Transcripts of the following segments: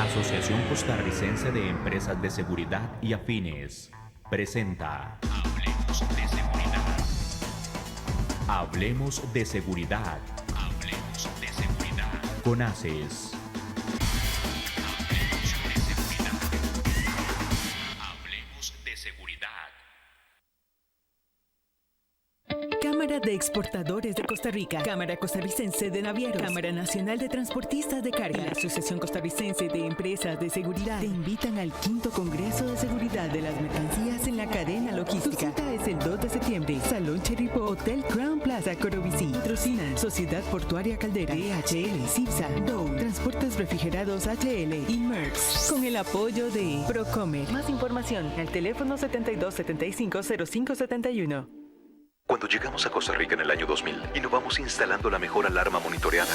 Asociación Costarricense de Empresas de Seguridad y Afines presenta Hablemos de Seguridad. Hablemos de Seguridad. Hablemos de Seguridad. Con ACES. Hablemos de Seguridad. Cámara de Exportadores de Costa Rica, Cámara Costarricense de Navieros, Cámara Nacional de Transportistas de Carga, la Asociación Costarricense de Empresas de Seguridad te invitan al 5º Congreso de Seguridad de las Mercancías en la Cadena Logística. Tu cita es el 2 de septiembre, Salón Cheripo, Hotel Crown Plaza, Corobicí. Patrocinan Sociedad Portuaria Caldera, DHL, CIPSA, Dow, Transportes Refrigerados HL y MERX, con el apoyo de Procomer. Más información al teléfono 7275-0571. Cuando llegamos a Costa Rica en el año 2000, innovamos instalando la mejor alarma monitoreada.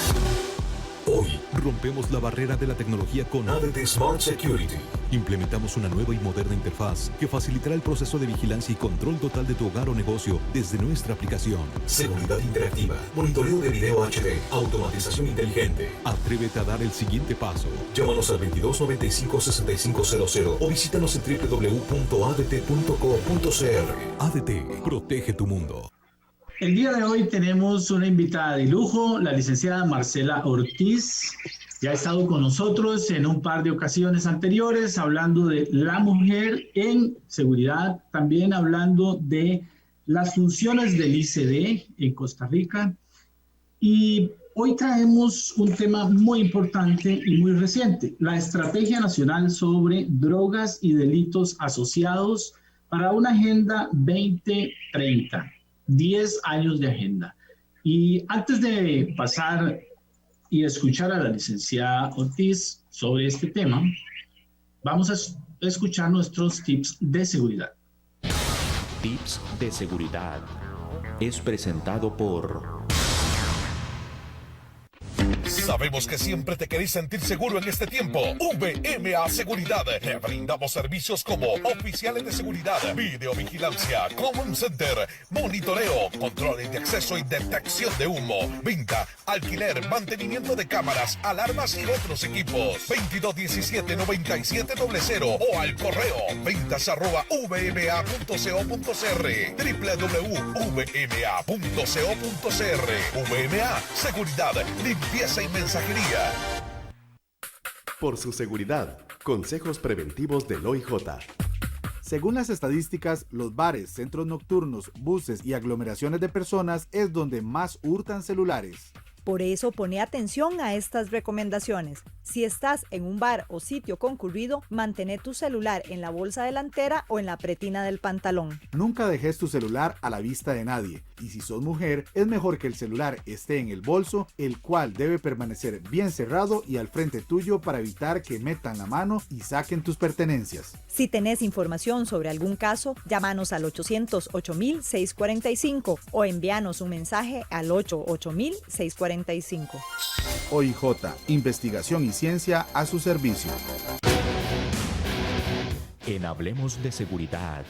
Hoy, rompemos la barrera de la tecnología con ADT Smart Security. Implementamos una nueva y moderna interfaz que facilitará el proceso de vigilancia y control total de tu hogar o negocio desde nuestra aplicación. Seguridad interactiva, monitoreo de video HD, automatización inteligente. Atrévete a dar el siguiente paso. Llámanos al 2295-6500 o visítanos en www.adt.co.cr. ADT, protege tu mundo. El día de hoy tenemos una invitada de lujo, la licenciada Marcela Ortiz. Ya ha estado con nosotros en un par de ocasiones anteriores hablando de la mujer en seguridad, también hablando de las funciones del ICD en Costa Rica. Y hoy traemos un tema muy importante y muy reciente, la Estrategia Nacional sobre Drogas y Delitos Asociados para una Agenda 2030. 10 años de agenda. Y antes de pasar y escuchar a la licenciada Ortiz sobre este tema, vamos a escuchar nuestros tips de seguridad. Tips de seguridad. Es presentado por... Sabemos que siempre te querés sentir seguro en este tiempo. VMA Seguridad. Te brindamos servicios como oficiales de seguridad, videovigilancia, command center, monitoreo, controles de acceso y detección de humo, venta, alquiler, mantenimiento de cámaras, alarmas y otros equipos. 2217-9700 o al correo ventas@vma.co.cr, www.vma.co.cr. VMA Seguridad, limpieza y mensajería. Por su seguridad, consejos preventivos del OIJ. Según las estadísticas, los bares, centros nocturnos, buses y aglomeraciones de personas es donde más hurtan celulares. Por eso pone atención a estas recomendaciones. Si estás en un bar o sitio concurrido, mantén tu celular en la bolsa delantera o en la pretina del pantalón. Nunca dejes tu celular a la vista de nadie. Y si sos mujer, es mejor que el celular esté en el bolso, el cual debe permanecer bien cerrado y al frente tuyo para evitar que metan la mano y saquen tus pertenencias. Si tenés información sobre algún caso, llámanos al 800-8000-645 o envíanos un mensaje al 88000-645. OIJ, investigación y ciencia a su servicio. En Hablemos de Seguridad,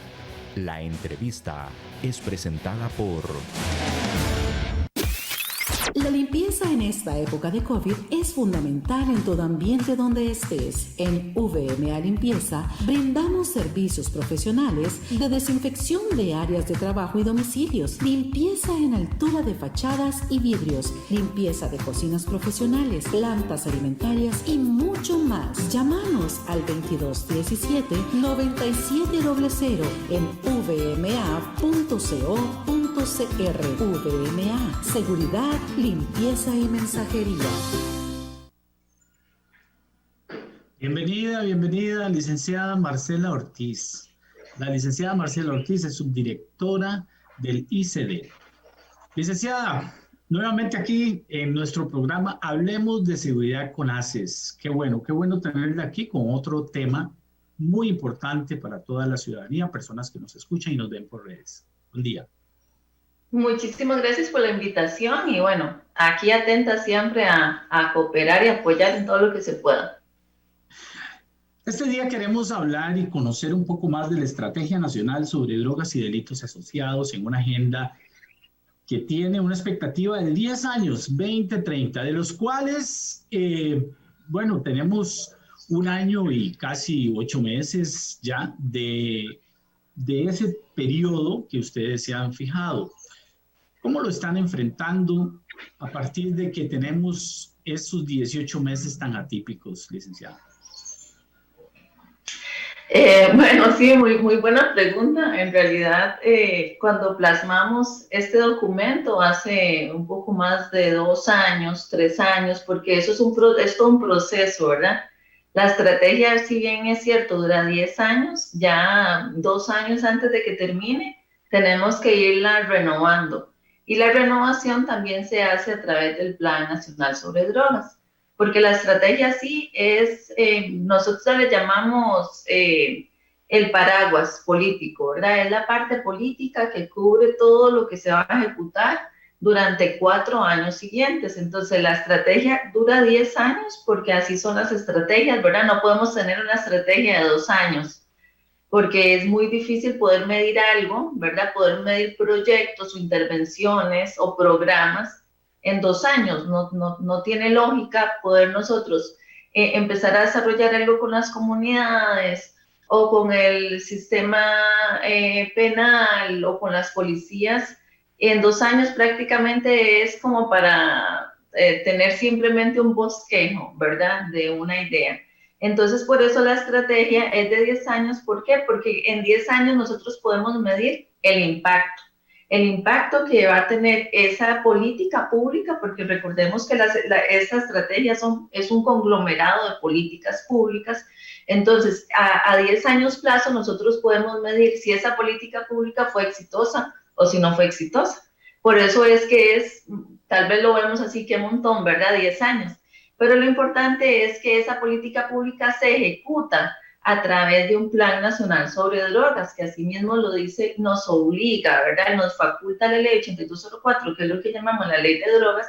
la entrevista es presentada por... La limpieza en esta época de COVID es fundamental en todo ambiente donde estés. En VMA Limpieza brindamos servicios profesionales de desinfección de áreas de trabajo y domicilios, limpieza en altura de fachadas y vidrios, limpieza de cocinas profesionales, plantas alimentarias y mucho más. Llámanos al 2217-9700 en vma.co.cr. VMA, seguridad, limpieza y mensajería. Bienvenida, licenciada Marcela Ortiz. La licenciada Marcela Ortiz es subdirectora del ICD. Licenciada, nuevamente aquí en nuestro programa Hablemos de Seguridad con ACES. Qué bueno tenerla aquí con otro tema muy importante para toda la ciudadanía, personas que nos escuchan y nos ven por redes. Buen día. Muchísimas gracias por la invitación y bueno, aquí atenta siempre a cooperar y apoyar en todo lo que se pueda. Este día queremos hablar y conocer un poco más de la Estrategia Nacional sobre Drogas y Delitos Asociados en una agenda que tiene una expectativa de 10 años, 2030, de los cuales, tenemos un año y casi 8 meses ya de ese periodo que ustedes se han fijado. ¿Cómo lo están enfrentando a partir de que tenemos esos 18 meses tan atípicos, licenciada? Bueno, sí, muy buena pregunta. En realidad, cuando plasmamos este documento hace un poco más de 2 años, 3 años, porque eso es todo un proceso, ¿verdad? La estrategia, si bien es cierto, dura 10 años, ya 2 años antes de que termine, tenemos que irla renovando. Y la renovación también se hace a través del Plan Nacional sobre Drogas, porque la estrategia sí es, nosotros le llamamos el paraguas político, ¿verdad? Es la parte política que cubre todo lo que se va a ejecutar durante 4 años siguientes. Entonces, la estrategia dura 10 años porque así son las estrategias, ¿verdad? No podemos tener una estrategia de 2 años porque es muy difícil poder medir algo, ¿verdad? Poder medir proyectos o intervenciones o programas en 2 años. No tiene lógica poder nosotros empezar a desarrollar algo con las comunidades o con el sistema penal o con las policías. En 2 años prácticamente es como para tener simplemente un bosquejo, ¿verdad? De una idea. Entonces, por eso la estrategia es de 10 años. ¿Por qué? Porque en 10 años nosotros podemos medir el impacto que va a tener esa política pública, porque recordemos que esta estrategia es un conglomerado de políticas públicas. Entonces, a 10 años plazo, nosotros podemos medir si esa política pública fue exitosa o si no fue exitosa. Por eso es que tal vez lo vemos así que un montón, ¿verdad? 10 años. Pero lo importante es que esa política pública se ejecuta a través de un Plan Nacional sobre Drogas, que así mismo lo dice, nos obliga, ¿verdad? Nos faculta la ley 8204, que es lo que llamamos la ley de drogas,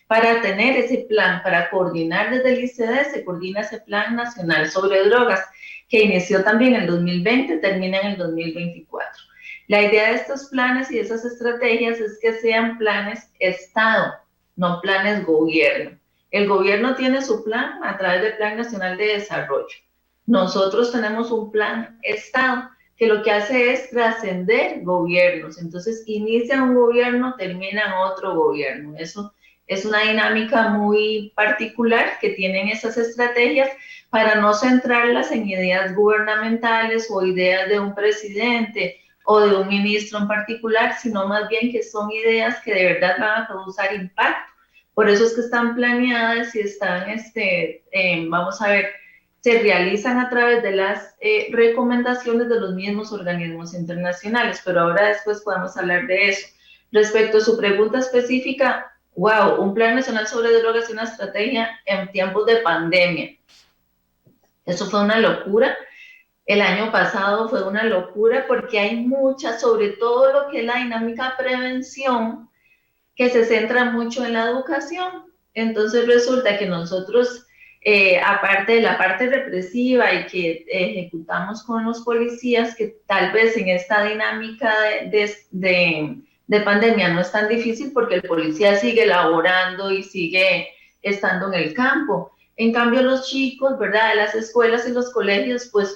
para tener ese plan, para coordinar desde el ICD, se coordina ese Plan Nacional sobre Drogas, que inició también en el 2020, termina en el 2024. La idea de estos planes y de esas estrategias es que sean planes Estado, no planes gobierno. El gobierno tiene su plan a través del Plan Nacional de Desarrollo. Nosotros tenemos un plan Estado que lo que hace es trascender gobiernos. Entonces, inicia un gobierno, termina otro gobierno. Eso es una dinámica muy particular que tienen esas estrategias para no centrarlas en ideas gubernamentales o ideas de un presidente o de un ministro en particular, sino más bien que son ideas que de verdad van a causar impacto. Por eso es que están planeadas y están, vamos a ver, se realizan a través de las recomendaciones de los mismos organismos internacionales, pero ahora después podemos hablar de eso. Respecto a su pregunta específica, wow, un plan nacional sobre drogas y una estrategia en tiempos de pandemia. Eso fue una locura. El año pasado fue una locura porque hay mucha, sobre todo lo que es la dinámica prevención, que se centra mucho en la educación. Entonces resulta que nosotros, aparte de la parte represiva y que ejecutamos con los policías, que tal vez en esta dinámica de pandemia no es tan difícil porque el policía sigue laborando y sigue estando en el campo. En cambio, los chicos, ¿verdad?, de las escuelas y los colegios, pues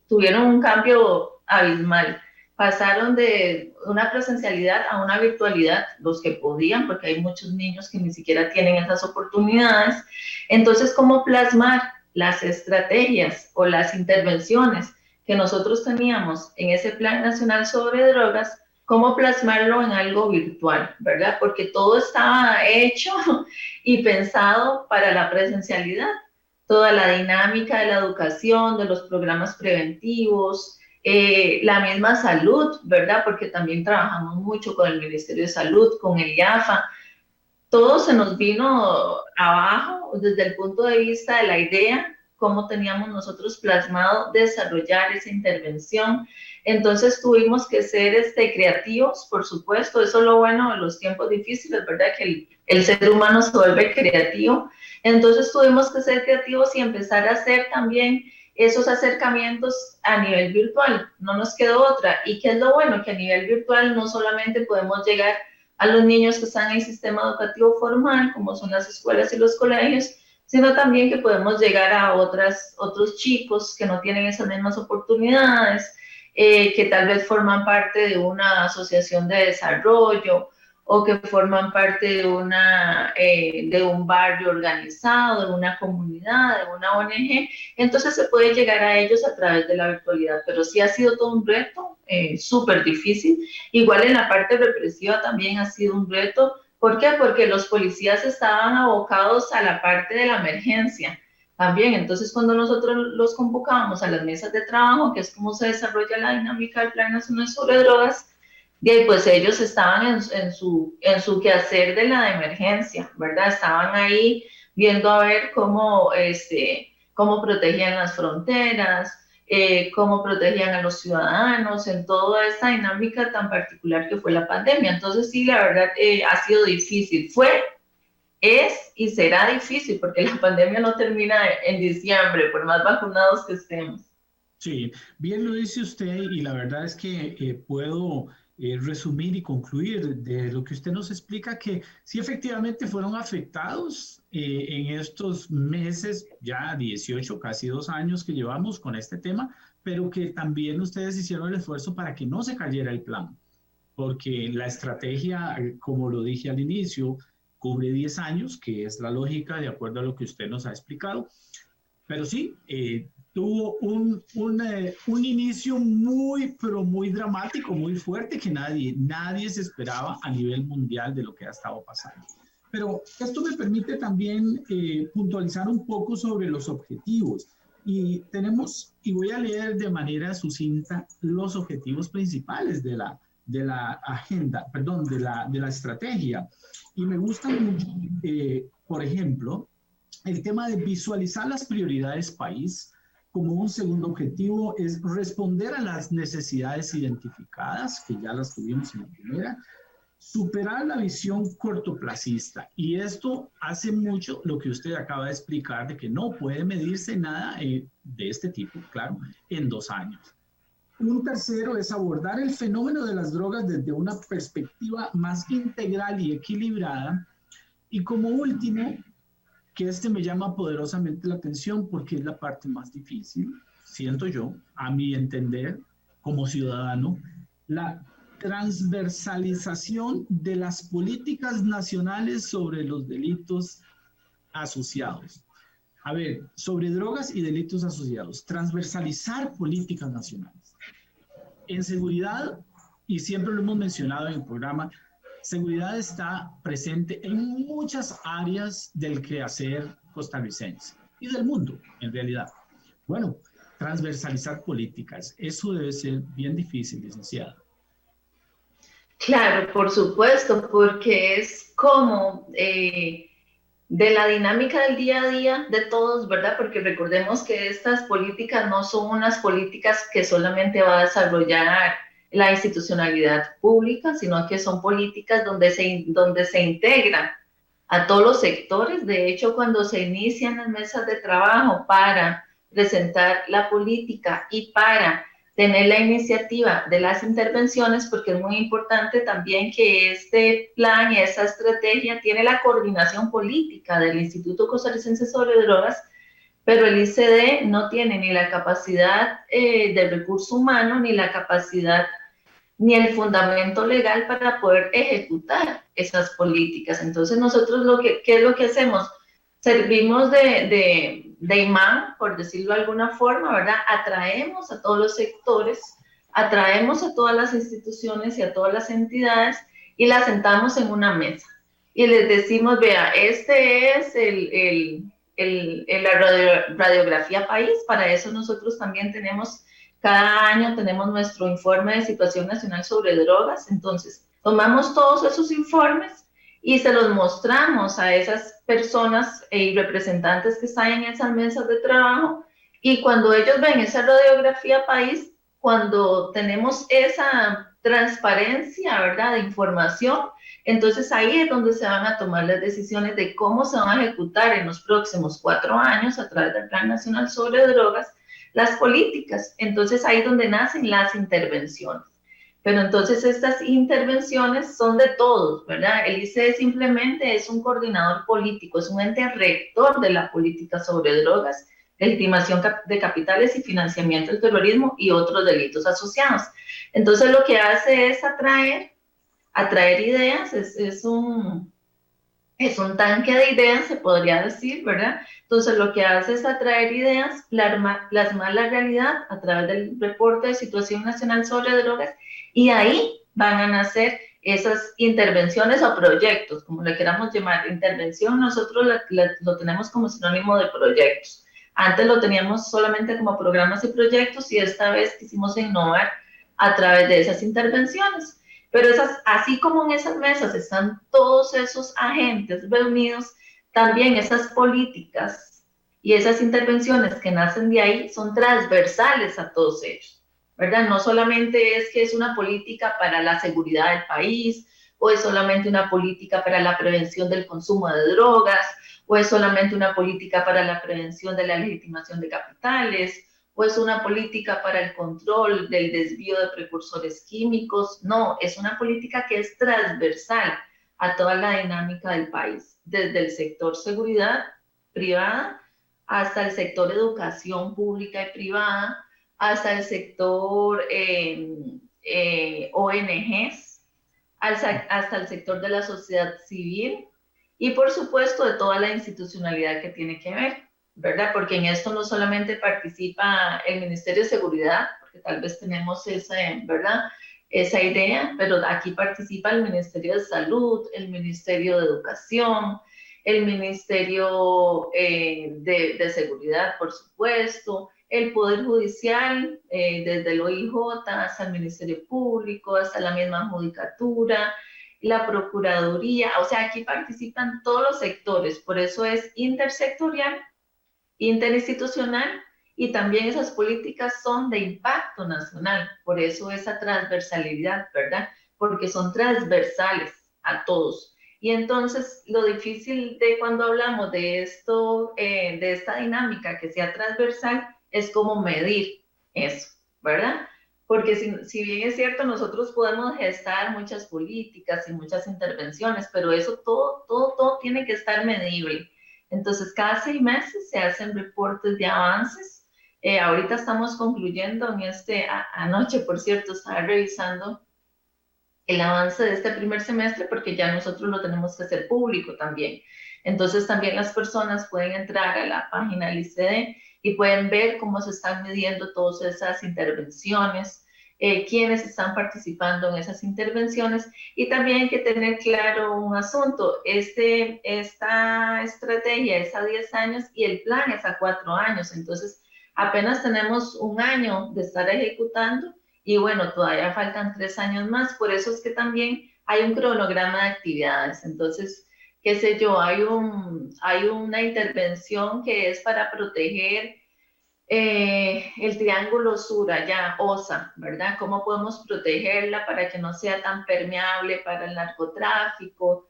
tuvieron un cambio abismal. Pasaron de una presencialidad a una virtualidad, los que podían, porque hay muchos niños que ni siquiera tienen esas oportunidades. Entonces, ¿cómo plasmar las estrategias o las intervenciones que nosotros teníamos en ese Plan Nacional sobre Drogas? ¿Cómo plasmarlo en algo virtual, verdad? Porque todo estaba hecho y pensado para la presencialidad. Toda la dinámica de la educación, de los programas preventivos, la misma salud, ¿verdad? Porque también trabajamos mucho con el Ministerio de Salud, con el IAFA. Todo se nos vino abajo desde el punto de vista de la idea, cómo teníamos nosotros plasmado desarrollar esa intervención. Entonces tuvimos que ser creativos, por supuesto. Eso es lo bueno de los tiempos difíciles, ¿verdad? Que el ser humano se vuelve creativo. Entonces tuvimos que ser creativos y empezar a hacer también esos acercamientos a nivel virtual. No nos quedó otra. ¿Y qué es lo bueno? Que a nivel virtual no solamente podemos llegar a los niños que están en el sistema educativo formal, como son las escuelas y los colegios, sino también que podemos llegar a otros chicos que no tienen esas mismas oportunidades, que tal vez forman parte de una asociación de desarrollo o que forman parte de un barrio organizado, de una comunidad, de una ONG. Entonces se puede llegar a ellos a través de la virtualidad, pero sí ha sido todo un reto, súper difícil. Igual en la parte represiva también ha sido un reto. ¿Por qué? Porque los policías estaban abocados a la parte de la emergencia también. Entonces, cuando nosotros los convocábamos a las mesas de trabajo, que es como se desarrolla la dinámica del Plan Nacional sobre Drogas, y pues ellos estaban en su quehacer de la emergencia, ¿verdad? Estaban ahí viendo a ver cómo protegían las fronteras, cómo protegían a los ciudadanos en toda esta dinámica tan particular que fue la pandemia. Entonces sí, la verdad ha sido difícil. Es y será difícil porque la pandemia no termina en diciembre, por más vacunados que estemos. Sí, bien lo dice usted y la verdad es que puedo resumir y concluir de lo que usted nos explica que sí efectivamente fueron afectados en estos meses, ya 18, casi 2 años que llevamos con este tema, pero que también ustedes hicieron el esfuerzo para que no se cayera el plan, porque la estrategia, como lo dije al inicio, cubre 10 años, que es la lógica de acuerdo a lo que usted nos ha explicado, pero sí, tuvo un inicio muy, pero muy dramático, muy fuerte, que nadie se esperaba a nivel mundial de lo que ha estado pasando. Pero esto me permite también puntualizar un poco sobre los objetivos. Y voy a leer de manera sucinta los objetivos principales de la agenda, perdón, de la estrategia. Y me gusta mucho, por ejemplo, el tema de visualizar las prioridades país. Como un segundo objetivo es responder a las necesidades identificadas, que ya las tuvimos en la primera, superar la visión cortoplacista. Y esto hace mucho lo que usted acaba de explicar, de que no puede medirse nada de este tipo, claro, en 2 años. Un tercero es abordar el fenómeno de las drogas desde una perspectiva más integral y equilibrada. Y como último, que me llama poderosamente la atención porque es la parte más difícil, siento yo, a mi entender, como ciudadano, la transversalización de las políticas nacionales sobre los delitos asociados. A ver, sobre drogas y delitos asociados, transversalizar políticas nacionales. En seguridad, y siempre lo hemos mencionado en el programa, seguridad está presente en muchas áreas del quehacer costarricense y del mundo, en realidad. Bueno, transversalizar políticas, eso debe ser bien difícil, licenciada. Claro, por supuesto, porque es como de la dinámica del día a día de todos, ¿verdad? Porque recordemos que estas políticas no son unas políticas que solamente va a desarrollar la institucionalidad pública, sino que son políticas donde se integran a todos los sectores. De hecho, cuando se inician las mesas de trabajo para presentar la política y para tener la iniciativa de las intervenciones, porque es muy importante también que este plan y esta estrategia tiene la coordinación política del Instituto Costarricense sobre Drogas, pero el ICD no tiene ni la capacidad de recurso humano, ni la capacidad, ni el fundamento legal para poder ejecutar esas políticas. Entonces nosotros, ¿qué es lo que hacemos? Servimos de imán, por decirlo de alguna forma, ¿verdad? Atraemos a todos los sectores, atraemos a todas las instituciones y a todas las entidades y las sentamos en una mesa. Y les decimos, vea, este es la radiografía país. Para eso nosotros también cada año tenemos nuestro informe de situación nacional sobre drogas. Entonces, tomamos todos esos informes y se los mostramos a esas personas y representantes que están en esas mesas de trabajo. Y cuando ellos ven esa radiografía país, cuando tenemos esa transparencia, ¿verdad?, de información, entonces ahí es donde se van a tomar las decisiones de cómo se van a ejecutar en los próximos 4 años a través del Plan Nacional sobre Drogas las políticas. Entonces ahí es donde nacen las intervenciones. Pero entonces estas intervenciones son de todos, ¿verdad? El ICE simplemente es un coordinador político, es un ente rector de la política sobre drogas, legitimación de capitales y financiamiento del terrorismo y otros delitos asociados. Entonces lo que hace es atraer ideas, es un tanque de ideas, se podría decir, ¿verdad? Entonces lo que hace es atraer ideas, plasmar la realidad a través del reporte de situación nacional sobre drogas, y ahí van a nacer esas intervenciones o proyectos, como le queramos llamar. Intervención nosotros lo tenemos como sinónimo de proyectos. Antes lo teníamos solamente como programas y proyectos, y esta vez quisimos innovar a través de esas intervenciones. Pero así como en esas mesas están todos esos agentes reunidos, también esas políticas y esas intervenciones que nacen de ahí son transversales a todos ellos, ¿verdad? No solamente es que es una política para la seguridad del país, o es solamente una política para la prevención del consumo de drogas, o es solamente una política para la prevención de la legitimación de capitales, o es una política para el control del desvío de precursores químicos. No, es una política que es transversal a toda la dinámica del país, desde el sector seguridad privada hasta el sector educación pública y privada, hasta el sector ONGs, hasta el sector de la sociedad civil y por supuesto de toda la institucionalidad que tiene que ver, ¿verdad? Porque en esto no solamente participa el Ministerio de Seguridad, porque tal vez tenemos ¿verdad? Esa idea, pero aquí participa el Ministerio de Salud, el Ministerio de Educación, el Ministerio de Seguridad, por supuesto, el Poder Judicial, desde el OIJ hasta el Ministerio Público, hasta la misma Judicatura, la Procuraduría. O sea, aquí participan todos los sectores, por eso es intersectorial, interinstitucional, y también esas políticas son de impacto nacional, por eso esa transversalidad, ¿verdad? Porque son transversales a todos. Y entonces lo difícil de cuando hablamos de esto, de esta dinámica que sea transversal, es cómo medir eso, ¿verdad? Porque si bien es cierto, nosotros podemos gestar muchas políticas y muchas intervenciones, pero eso todo tiene que estar medible. Entonces, cada 6 meses se hacen reportes de avances. Ahorita estamos concluyendo anoche, por cierto, estaba revisando el avance de este primer semestre, porque ya nosotros lo tenemos que hacer público también. Entonces, también las personas pueden entrar a la página del ICD y pueden ver cómo se están midiendo todas esas intervenciones, quiénes están participando en esas intervenciones, y también hay que tener claro un asunto. Esta estrategia es a 10 años y el plan es a 4 años, entonces apenas tenemos 1 año de estar ejecutando y bueno, todavía faltan 3 años más, por eso es que también hay un cronograma de actividades. Entonces, qué sé yo, hay una intervención que es para proteger el Triángulo Sur, allá, OSA, ¿verdad? ¿Cómo podemos protegerla para que no sea tan permeable para el narcotráfico?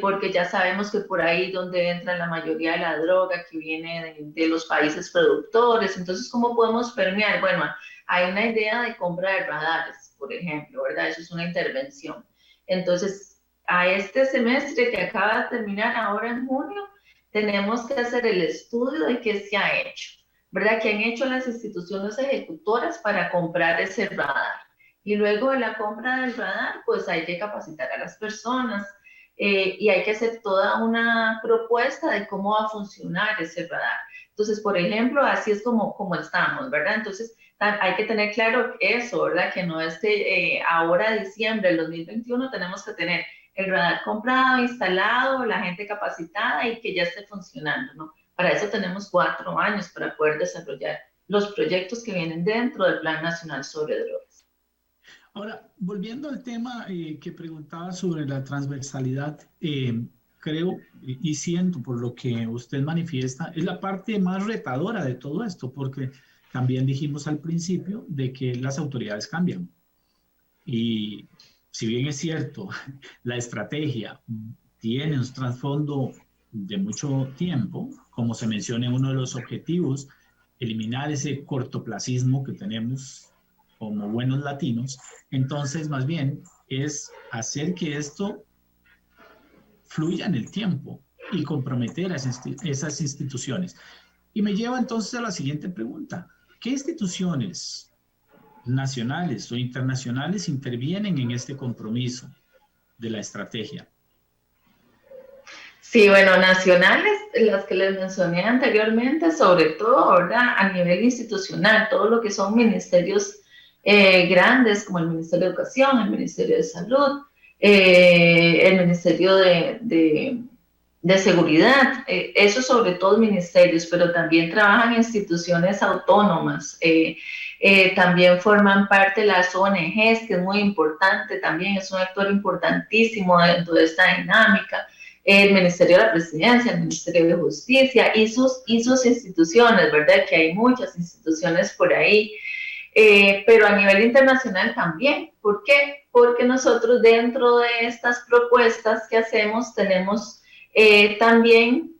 Porque ya sabemos que por ahí donde entra la mayoría de la droga que viene de los países productores. Entonces, ¿cómo podemos permear? Bueno, hay una idea de compra de radares, por ejemplo, ¿verdad? Eso es una intervención. Entonces, a este semestre que acaba de terminar ahora en junio, tenemos que hacer el estudio de qué se ha hecho, ¿verdad? ¿Qué han hecho las instituciones ejecutoras para comprar ese radar? Y luego de la compra del radar, pues hay que capacitar a las personas y hay que hacer toda una propuesta de cómo va a funcionar ese radar. Entonces, por ejemplo, así es como estamos, ¿verdad? Entonces, hay que tener claro eso, ¿verdad? Que no es que ahora, diciembre del 2021, tenemos que tener el radar comprado, instalado, la gente capacitada y que ya esté funcionando, ¿no? Para eso tenemos 4 años para poder desarrollar los proyectos que vienen dentro del Plan Nacional sobre Drogas. Ahora, volviendo al tema que preguntaba sobre la transversalidad, creo y siento por lo que usted manifiesta, es la parte más retadora de todo esto, porque también dijimos al principio de que las autoridades cambian. Y si bien es cierto, la estrategia tiene un trasfondo de mucho tiempo, como se menciona en uno de los objetivos, eliminar ese cortoplacismo que tenemos como buenos latinos. Entonces, más bien, es hacer que esto fluya en el tiempo y comprometer a esas instituciones. Y me lleva entonces a la siguiente pregunta. ¿Qué instituciones nacionales o internacionales intervienen en este compromiso de la estrategia? Sí, bueno, nacionales, las que les mencioné anteriormente, sobre todo, ¿verdad? A nivel institucional, todo lo que son ministerios grandes, como el Ministerio de Educación, el Ministerio de Salud, el Ministerio de Seguridad, esos sobre todo ministerios, pero también trabajan instituciones autónomas, también forman parte de las ONGs, que es muy importante, también es un actor importantísimo dentro de esta dinámica, el Ministerio de la Presidencia, el Ministerio de Justicia y sus instituciones, ¿verdad? Que hay muchas instituciones por ahí, pero a nivel internacional también. ¿Por qué? Porque nosotros dentro de estas propuestas que hacemos tenemos también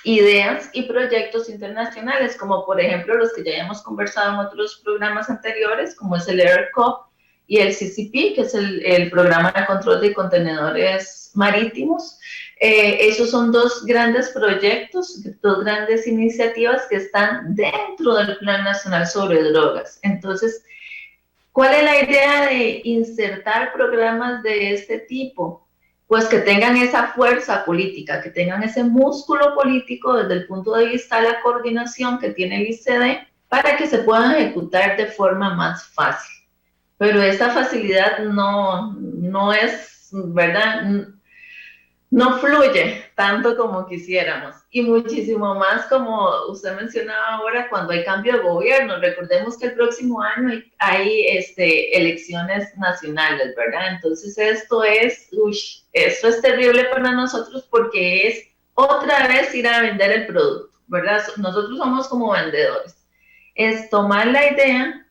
ideas y proyectos internacionales, como por ejemplo los que ya hemos conversado en otros programas anteriores, como es el ERCOP y el CCP, que es el Programa de Control de Contenedores Marítimos. Esos son dos grandes proyectos, dos grandes iniciativas que están dentro del Plan Nacional sobre Drogas. Entonces, ¿cuál es la idea de insertar programas de este tipo? Pues que tengan esa fuerza política, que tengan ese músculo político desde el punto de vista de la coordinación que tiene el ICD para que se puedan ejecutar de forma más fácil. Pero esta facilidad no es, ¿verdad? No fluye tanto como quisiéramos y muchísimo más como usted mencionaba ahora cuando hay cambio de gobierno. Recordemos que el próximo año hay elecciones nacionales, ¿verdad? Entonces esto es terrible para nosotros porque es otra vez ir a vender el producto, ¿verdad? Nosotros somos como vendedores. Es tomar la idea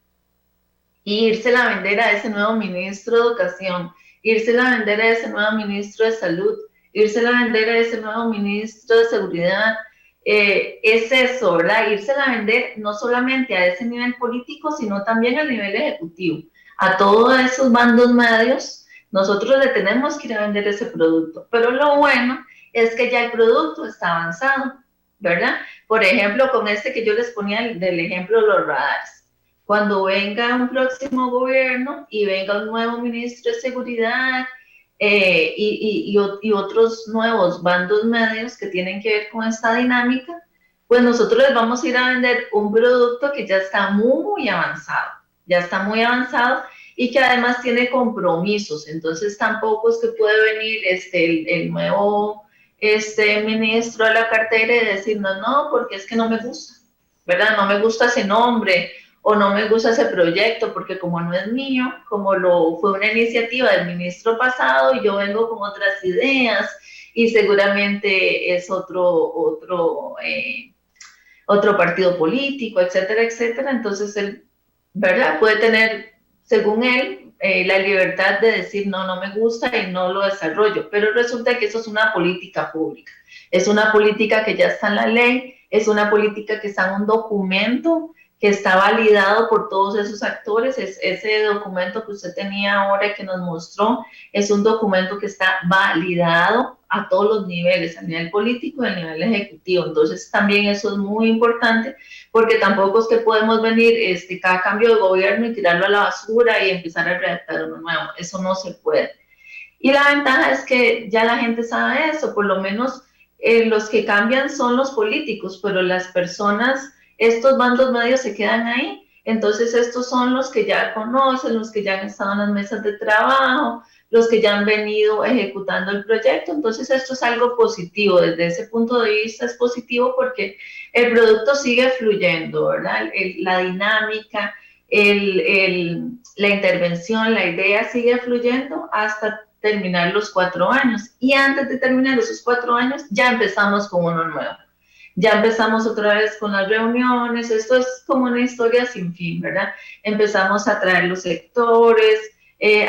e írsela a vender a ese nuevo ministro de Educación, írsela a vender a ese nuevo ministro de Salud, írsela a vender a ese nuevo ministro de Seguridad, es eso, ¿verdad? Írsela a vender no solamente a ese nivel político, sino también al nivel ejecutivo. A todos esos bandos medios, nosotros le tenemos que ir a vender ese producto. Pero lo bueno es que ya el producto está avanzado, ¿verdad? Por ejemplo, con este que yo les ponía del ejemplo de los radares. Cuando venga un próximo gobierno y venga un nuevo ministro de Seguridad, y otros nuevos bandos medios que tienen que ver con esta dinámica, pues nosotros les vamos a ir a vender un producto que ya está muy avanzado y que además tiene compromisos. Entonces tampoco es que puede venir el nuevo ministro de la cartera y decir no, porque es que no me gusta, ¿verdad? No me gusta ese nombre, o no me gusta ese proyecto porque como no es mío, como fue una iniciativa del ministro pasado y yo vengo con otras ideas y seguramente es otro partido político, etcétera, etcétera. Entonces él, ¿verdad? Puede tener, según él, la libertad de decir no me gusta y no lo desarrollo, pero resulta que eso es una política pública, es una política que ya está en la ley, es una política que está en un documento que está validado por todos esos actores. Ese documento que usted tenía ahora que nos mostró es un documento que está validado a todos los niveles, a nivel político y a nivel ejecutivo. Entonces también eso es muy importante porque tampoco es que podemos venir cada cambio de gobierno y tirarlo a la basura y empezar a redactar uno nuevo. Eso no se puede. Y la ventaja es que ya la gente sabe eso, por lo menos los que cambian son los políticos, pero las personas, estos bandos medios se quedan ahí. Entonces estos son los que ya conocen, los que ya han estado en las mesas de trabajo, los que ya han venido ejecutando el proyecto. Entonces esto es algo positivo, desde ese punto de vista es positivo porque el producto sigue fluyendo, ¿verdad? La dinámica, la intervención, la idea sigue fluyendo hasta terminar los 4 años. Y antes de terminar esos 4 años ya empezamos con uno nuevo. Ya empezamos otra vez con las reuniones. Esto es como una historia sin fin, ¿verdad? Empezamos a traer los sectores,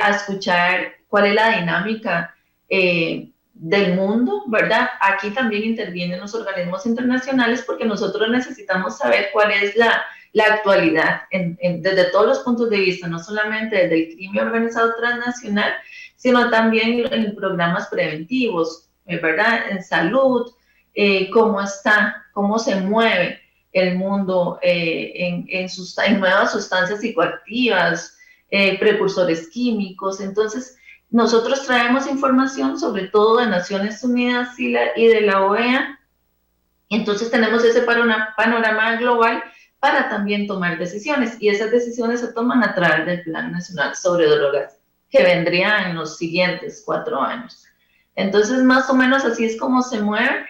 a escuchar cuál es la dinámica del mundo, ¿verdad? Aquí también intervienen los organismos internacionales porque nosotros necesitamos saber cuál es la la actualidad desde todos los puntos de vista, no solamente desde el crimen organizado transnacional, sino también en programas preventivos, ¿verdad? En salud, cómo está, cómo se mueve el mundo en nuevas sustancias psicoactivas, precursores químicos. Entonces, nosotros traemos información sobre todo de Naciones Unidas y de la OEA. Entonces tenemos ese panorama global para también tomar decisiones, y esas decisiones se toman a través del Plan Nacional sobre Drogas, que vendría en los siguientes 4 años. Entonces, más o menos así es como se mueven.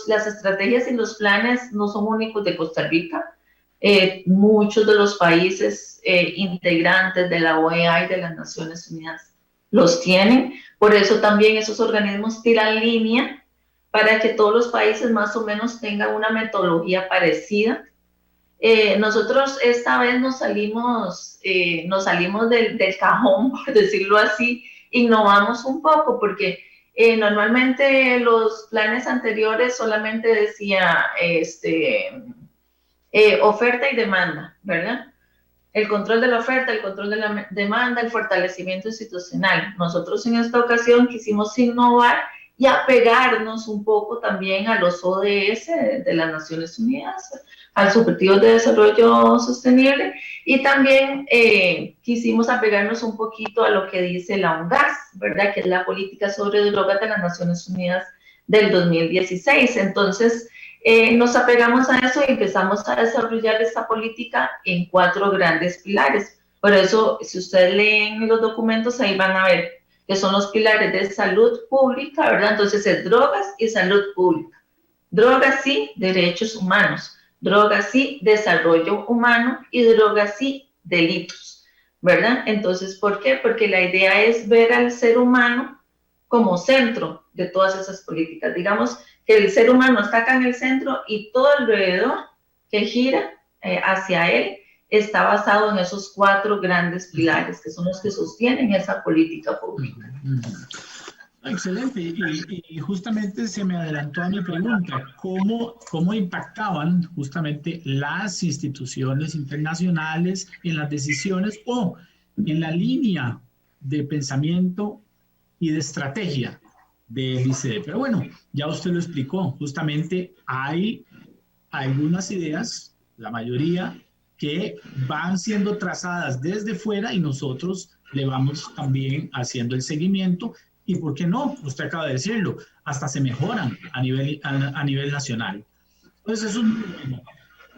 Las estrategias y los planes no son únicos de Costa Rica. Muchos de los países integrantes de la OEA y de las Naciones Unidas los tienen. Por eso también esos organismos tiran línea para que todos los países más o menos tengan una metodología parecida. Nosotros esta vez nos salimos del cajón, por decirlo así, innovamos un poco, porque normalmente los planes anteriores solamente decía oferta y demanda, ¿verdad? El control de la oferta, el control de la demanda, el fortalecimiento institucional. Nosotros en esta ocasión quisimos innovar y apegarnos un poco también a los ODS de las Naciones Unidas, a los Objetivos de Desarrollo Sostenible, y también quisimos apegarnos un poquito a lo que dice la UNGAS, ¿verdad? Que es la política sobre drogas de las Naciones Unidas del 2016. Entonces, nos apegamos a eso y empezamos a desarrollar esta política en 4 grandes pilares. Por eso, si ustedes leen los documentos, ahí van a ver que son los pilares de salud pública, ¿verdad? Entonces es drogas y salud pública. Drogas sí, derechos humanos. Drogas sí, desarrollo humano. Y drogas sí, delitos, ¿verdad? Entonces, ¿por qué? Porque la idea es ver al ser humano como centro de todas esas políticas. Digamos que el ser humano está acá en el centro y todo alrededor que gira hacia él está basado en esos 4 grandes pilares que son los que sostienen esa política pública. Excelente, y justamente se me adelantó a mi pregunta, ¿cómo impactaban justamente las instituciones internacionales en las decisiones o en la línea de pensamiento y de estrategia del ICD? Pero bueno, ya usted lo explicó, justamente hay algunas ideas, la mayoría, que van siendo trazadas desde fuera y nosotros le vamos también haciendo el seguimiento y, ¿por qué no? Usted acaba de decirlo, hasta se mejoran a nivel nacional. Entonces, eso es muy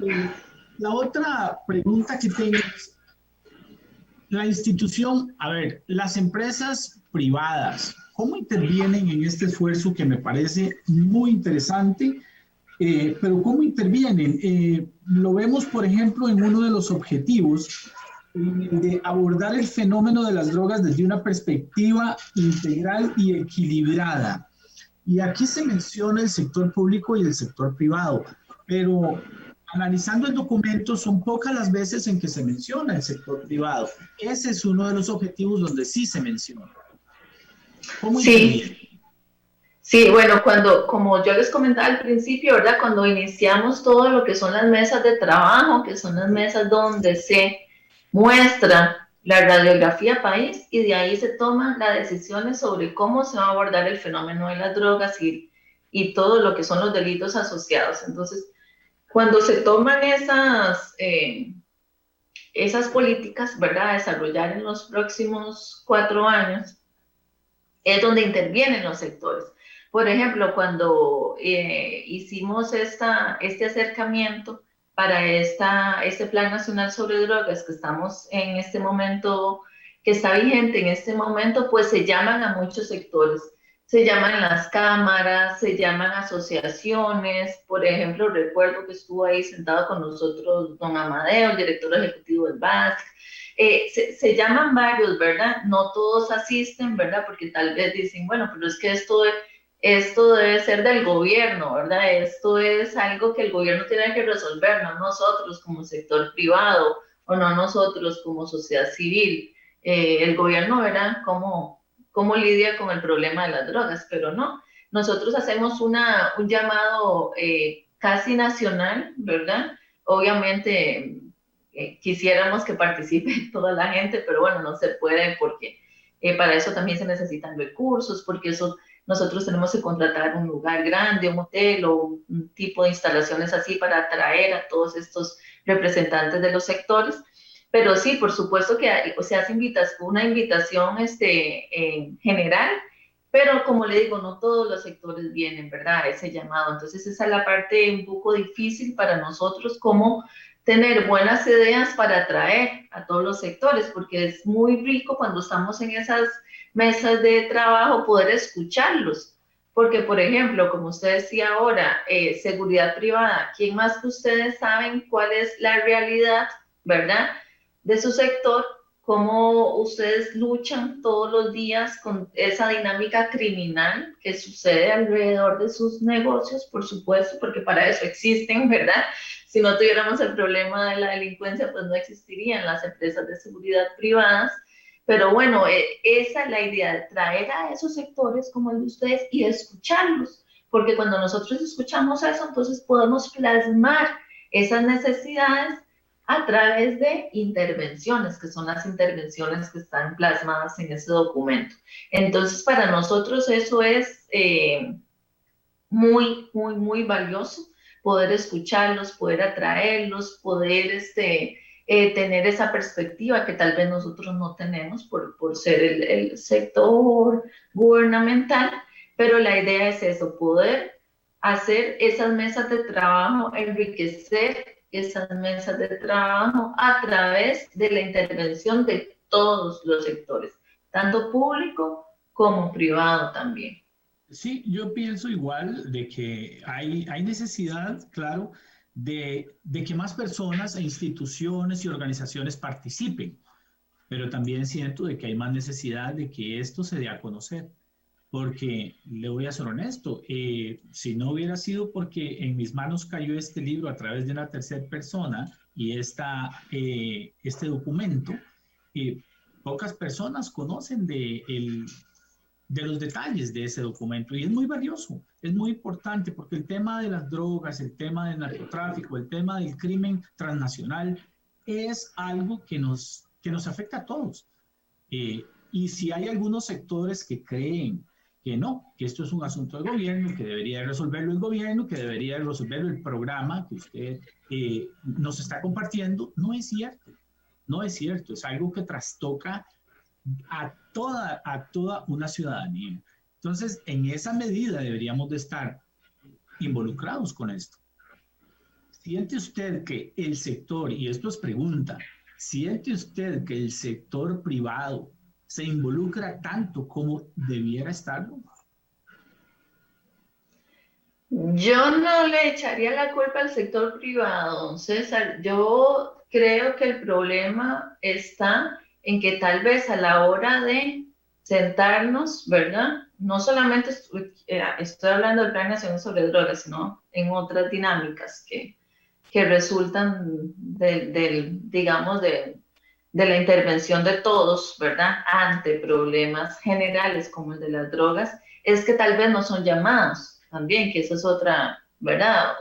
bueno. La otra pregunta que tengo es, la institución, a ver, las empresas privadas, ¿cómo intervienen en este esfuerzo que me parece muy interesante? Pero ¿cómo intervienen? Lo vemos, por ejemplo, en uno de los objetivos de abordar el fenómeno de las drogas desde una perspectiva integral y equilibrada. Y aquí se menciona el sector público y el sector privado, pero analizando el documento son pocas las veces en que se menciona el sector privado. Ese es uno de los objetivos donde sí se menciona. ¿Cómo intervienen? Sí, bueno, como yo les comentaba al principio, ¿verdad? Cuando iniciamos todo lo que son las mesas de trabajo, que son las mesas donde se muestra la radiografía país y de ahí se toman las decisiones sobre cómo se va a abordar el fenómeno de las drogas y todo lo que son los delitos asociados. Entonces, cuando se toman esas políticas, ¿verdad?, a desarrollar en los próximos 4 años, es donde intervienen los sectores. Por ejemplo, cuando hicimos este acercamiento para este Plan Nacional sobre Drogas que estamos en este momento, que está vigente en este momento, pues se llaman a muchos sectores. Se llaman las cámaras, se llaman asociaciones. Por ejemplo, recuerdo que estuvo ahí sentado con nosotros don Amadeo, el director ejecutivo del BASC. Se llaman varios, ¿verdad? No todos asisten, ¿verdad? Porque tal vez dicen, bueno, pero es que esto debe ser del gobierno, ¿verdad? Esto es algo que el gobierno tiene que resolver, no nosotros como sector privado o no nosotros como sociedad civil. El gobierno verá cómo lidia con el problema de las drogas, pero no. Nosotros hacemos un llamado casi nacional, ¿verdad? obviamente quisiéramos que participe toda la gente, pero bueno, no se puede porque para eso también se necesitan recursos, porque eso nosotros tenemos que contratar un lugar grande, un hotel o un tipo de instalaciones así para atraer a todos estos representantes de los sectores. Pero sí, por supuesto que se hace una invitación en general, pero como le digo, no todos los sectores vienen, ¿verdad? A ese llamado. Entonces esa es la parte un poco difícil para nosotros, como tener buenas ideas para atraer a todos los sectores, porque es muy rico cuando estamos en esas mesas de trabajo poder escucharlos. Porque, por ejemplo, como usted decía ahora, seguridad privada, ¿quién más que ustedes saben cuál es la realidad, verdad, de su sector? Cómo ustedes luchan todos los días con esa dinámica criminal que sucede alrededor de sus negocios, por supuesto, porque para eso existen, ¿verdad? Si no tuviéramos el problema de la delincuencia, pues no existirían las empresas de seguridad privadas. Pero bueno, esa es la idea, de traer a esos sectores como el de ustedes y escucharlos, porque cuando nosotros escuchamos eso, entonces podemos plasmar esas necesidades a través de intervenciones, que son las intervenciones que están plasmadas en ese documento. Entonces, para nosotros eso es muy, muy, muy valioso, poder escucharlos, poder atraerlos, poder tener esa perspectiva que tal vez nosotros no tenemos por ser el sector gubernamental, pero la idea es eso, poder hacer esas mesas de trabajo, enriquecer esas mesas de trabajo a través de la intervención de todos los sectores, tanto público como privado también. Sí, yo pienso igual de que hay necesidad, claro, de que más personas e instituciones y organizaciones participen, pero también siento de que hay más necesidad de que esto se dé a conocer, porque le voy a ser honesto, si no hubiera sido porque en mis manos cayó este libro a través de una tercera persona y este documento, pocas personas conocen de los detalles de ese documento y es muy valioso, es muy importante porque el tema de las drogas, el tema del narcotráfico, el tema del crimen transnacional es algo que nos afecta a todos. Y si hay algunos sectores que creen que no, que esto es un asunto de gobierno, que debería resolverlo el gobierno, que debería resolverlo el programa que usted nos está compartiendo, no es cierto, no es cierto, es algo que trastoca a toda una ciudadanía. Entonces, en esa medida deberíamos de estar involucrados con esto. ¿Siente usted que el sector, y esto es pregunta, siente usted que el sector privado se involucra tanto como debiera estarlo? Yo no le echaría la culpa al sector privado, don César. Yo creo que el problema está en que tal vez a la hora de sentarnos, ¿verdad? No solamente estoy hablando del Plan Nacional sobre Drogas, sino en otras dinámicas que resultan digamos, de la intervención de todos, ¿verdad? Ante problemas generales como el de las drogas, es que tal vez no son llamados también, que eso es otra, ¿verdad?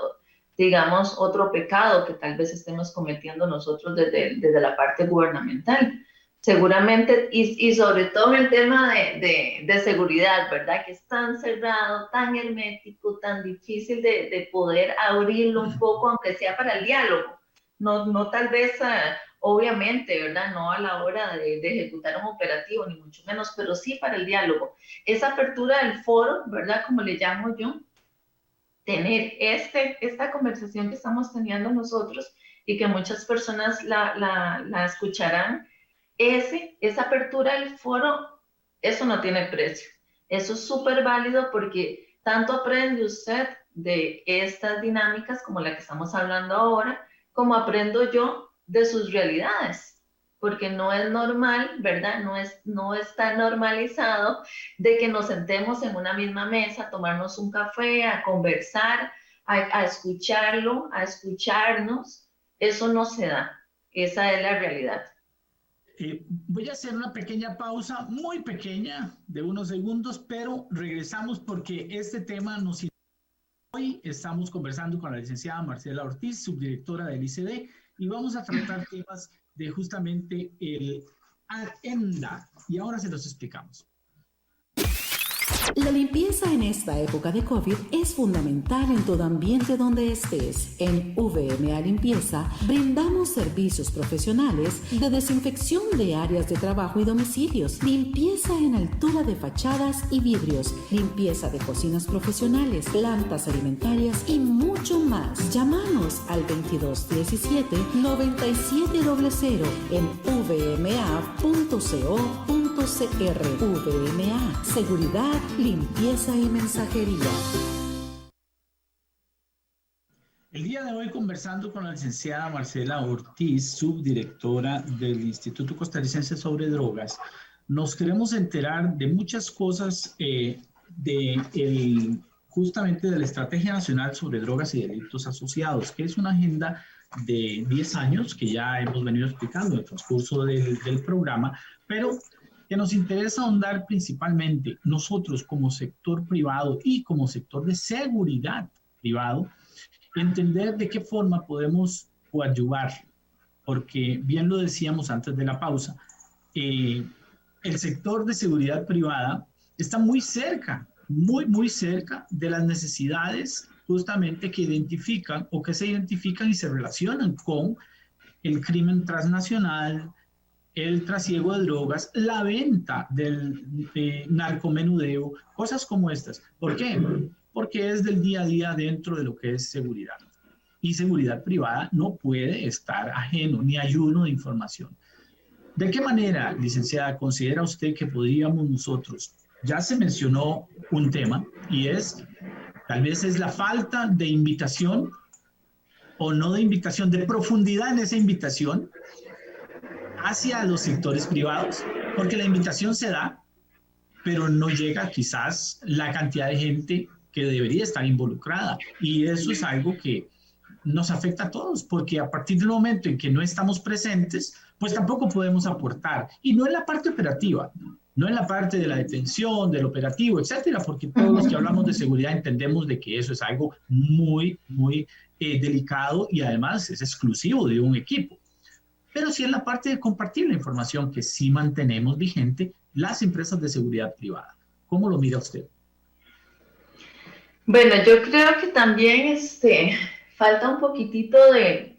Digamos, otro pecado que tal vez estemos cometiendo nosotros desde la parte gubernamental. Seguramente, y sobre todo el tema de seguridad, ¿verdad? Que es tan cerrado, tan hermético, tan difícil de poder abrirlo un poco, aunque sea para el diálogo. No tal vez, obviamente, ¿verdad? No a la hora de ejecutar un operativo, ni mucho menos, pero sí para el diálogo. Esa apertura del foro, ¿verdad? Como le llamo yo, tener esta conversación que estamos teniendo nosotros y que muchas personas la escucharán, esa apertura del foro, eso no tiene precio. Eso es súper válido porque tanto aprende usted de estas dinámicas como la que estamos hablando ahora, como aprendo yo de sus realidades, porque no es normal, ¿verdad? No está normalizado de que nos sentemos en una misma mesa, a tomarnos un café, a conversar, a escucharlo, a escucharnos. Eso no se da. Esa es la realidad. Voy a hacer una pequeña pausa, muy pequeña, de unos segundos, pero regresamos porque este tema nos Hoy estamos conversando con la licenciada Marcela Ortiz, subdirectora del ICD, y vamos a tratar temas de justamente el AENDA, y ahora se los explicamos. La limpieza en esta época de COVID es fundamental en todo ambiente donde estés. En VMA Limpieza brindamos servicios profesionales de desinfección de áreas de trabajo y domicilios, limpieza en altura de fachadas y vidrios, limpieza de cocinas profesionales, plantas alimentarias y mucho más. Llámanos al 2217-9700 en vma.co.cr. VMA, seguridad, limpieza y mensajería. El día de hoy, conversando con la licenciada Marcela Ortiz, subdirectora del Instituto Costarricense sobre Drogas, nos queremos enterar de muchas cosas justamente de la Estrategia Nacional sobre Drogas y Delitos Asociados, que es una agenda de 10 años que ya hemos venido explicando en el transcurso del programa, pero que nos interesa ahondar principalmente nosotros como sector privado y como sector de seguridad privado, entender de qué forma podemos coadyuvar, porque bien lo decíamos antes de la pausa, el sector de seguridad privada está muy cerca, muy cerca de las necesidades justamente que identifican o que se identifican y se relacionan con el crimen transnacional, el trasiego de drogas, la venta de narcomenudeo, cosas como estas. ¿Por qué? Porque es del día a día dentro de lo que es seguridad. Y seguridad privada no puede estar ajeno ni ayuno de información. ¿De qué manera, licenciada, considera usted que podríamos nosotros? Ya se mencionó un tema y tal vez es la falta de invitación o no de invitación, de profundidad en esa invitación hacia los sectores privados, porque la invitación se da, pero no llega quizás la cantidad de gente que debería estar involucrada. Y eso es algo que nos afecta a todos, porque a partir del momento en que no estamos presentes, pues tampoco podemos aportar. Y no en la parte operativa, no en la parte de la detención, del operativo, etcétera, porque todos los que hablamos de seguridad entendemos de que eso es algo muy delicado y además es exclusivo de un equipo. Pero sí en la parte de compartir la información que sí mantenemos vigente las empresas de seguridad privada. ¿Cómo lo mira usted? Bueno, yo creo que también falta un poquitito de